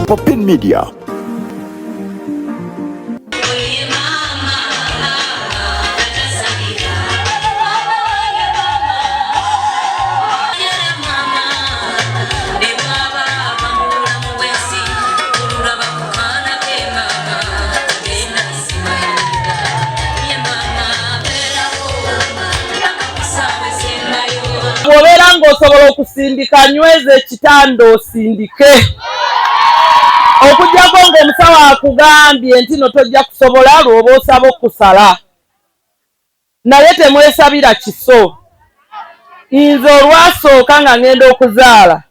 Popin Media. Bw'obeera ng'osobola okusindika nyweza ekitanda osindike. Okuggyako ng'omusawo akugambye nti no tojja kusobola lw'oba osaba okusala. Naye temwesabira kiso. Nze olwasooka nga ngenda okuzaala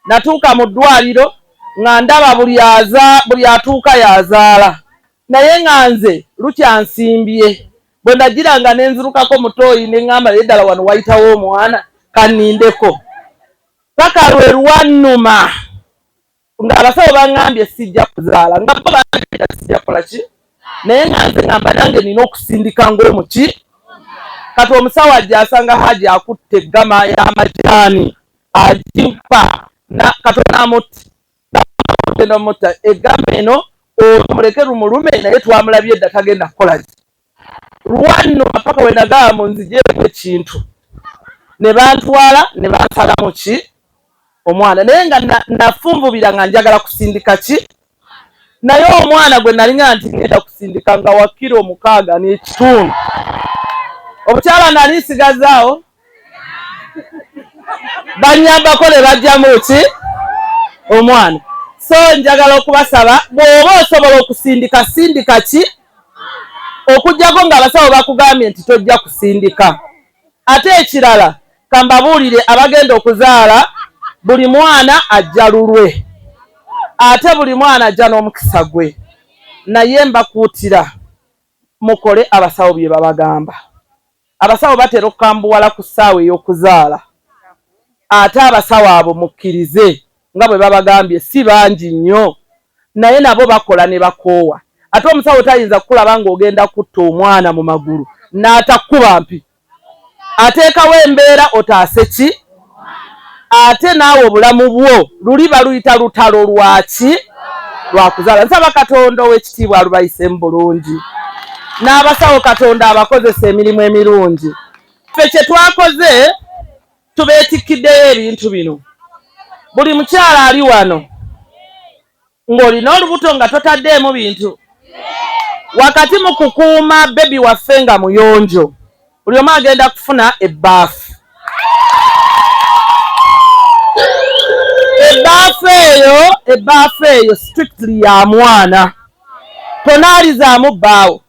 natuuka mu ddwaliro nga ndaba buli atuuka yazaala. Naye nga nze lukyansimbye. Bwe nagiranga ne nzirukako mutooyi ne ŋŋamba naye ddala wano wayitawo omwana kanindeko. Paka lwe lwannuma ng'abasawo baŋŋambye sijja kuzaala nga bo bangambye sijja kukola ki, naye nga nze ŋŋamba nange nina okusindika ng'omuki. Kati omusawo ajja asanga Haji akutte eggama y'amajaani agimpa Katonda amutta eggama eno omuleke lumulume naye twamulabye edda tagenda kukola ki. Lwannuma paka we nagamba munzigyeko ekintu ne bantwala ne bansalamu ki omwana, naye nga nafunvubira nga njagala kusindika ki. Naye omwana gwe nalinga nti ngenda kusindika nga wa kilo 6.5. Obukyala nali nsigazaawo banyambako ne bajjamu ki omwana. So njagala okubasaba bw'oba osobola okusindika sindika ki, okuggyako ng'abasawo bakugambye nti tojja kusindika. Ate ekirala kambabuulire abagenda okuzaala buli mwana ajja lulwe, ate buli mwana ajja n'omukisa gwe. Naye mbakuutira mukole abasawo bye babagamba. Abasawo batera okukambuwala ku ssaawa ey'okuzaala, ate abasawo abo mukkirize nga bwe babagambye si bangi nnyo, naye nabo bakola ne bakoowa. Ate omusawo tayinza kukulaba ng'ogenda kutta omwana mu magulu n'atakkuba mpi, ateekawo embeera otaase ki. Ate naawe obulamu bwo luli baluyita lutalo lwaki lwakuzaala. Nsaba Katonda ow'ekitiibwa alubayise mu bulungi, n'abasawo Katonda abakozesa emirimu emirungi. Ffe kye twakoze tubeetikkiddeyo ebintu bino. Buli mukyala ali wano ng'olina olubuto nga totaddeemu bintu, wakati mu kukuuma bebi waffe nga muyonjo, buli omu agenda kufuna ebbaafu. Ebbaafu eyo strictly ya mwana, tonaalizaamu bbaawo.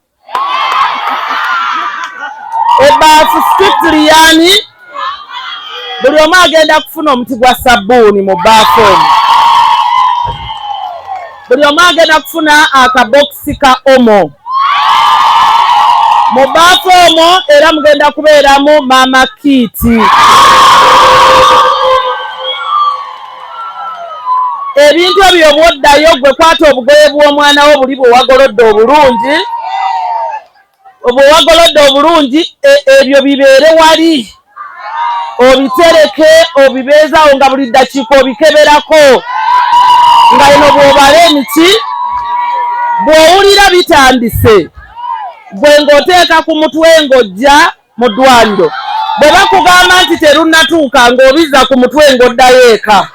Ebbaafu strictly yani buli omu agenda kufuna omuti gwa sabbuuni mu bbaafu omwo. Buli omu agenda kufuna akabokisi ka omo mu bbaafu omwo, era mugenda kubeeramu mama kiiti. Ebintu ebyo bw'oddayo gwe kwata obugoye bw'omwana wo buli bw'owagolodde obulungi, ebyo bibeere wali, obitereke obibeezaawo nga buli ddakiika obikeberako nga eno bw'obala emiti. Bw'owulira bitandise gwe ng'oteeka ku mutwe ng'ojja mu ddwaliro, bwe bakugamba nti terunnatuuka ng'obizza ku mutwe ng'oddayo eka.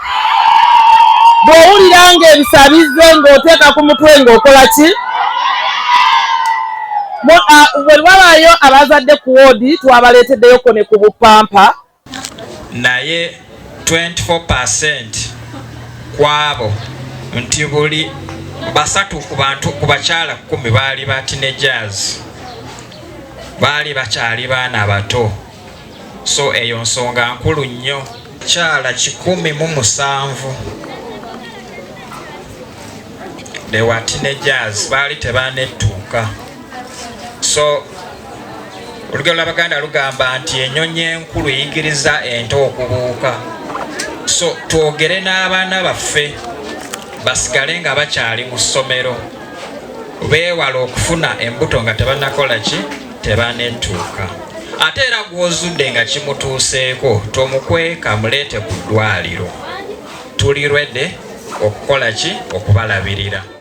Bw'owulira ng'ebisabize ng'oteeka ku mutwe ng'okola ki. Bwe wabaayo abazadde ku woodi twabaleeteddeyoko ne ku bupampa. Naye 24% kwabo nti buli 3 ku bakyala 10 baali ba teenagers, baali bakyali baana bato. So eyo nsonga nkulu nnyo. Kyala 107 they were teenagers, baali tebanetuuka. So olugero lw'Abaganda lugamba nti ennyonyi enkulu eyigiriza ento okubuuka. So twogere n'abaana baffe basigale nga bakyali mu ssomero, beewala okufuna embuto nga tebannakola ki, tebanetuuka. Ate era gw'ozudde nga kimutuuseeko tomukweka muleete ku ddwaliro. Tuli ready okukola ki okubalabirira.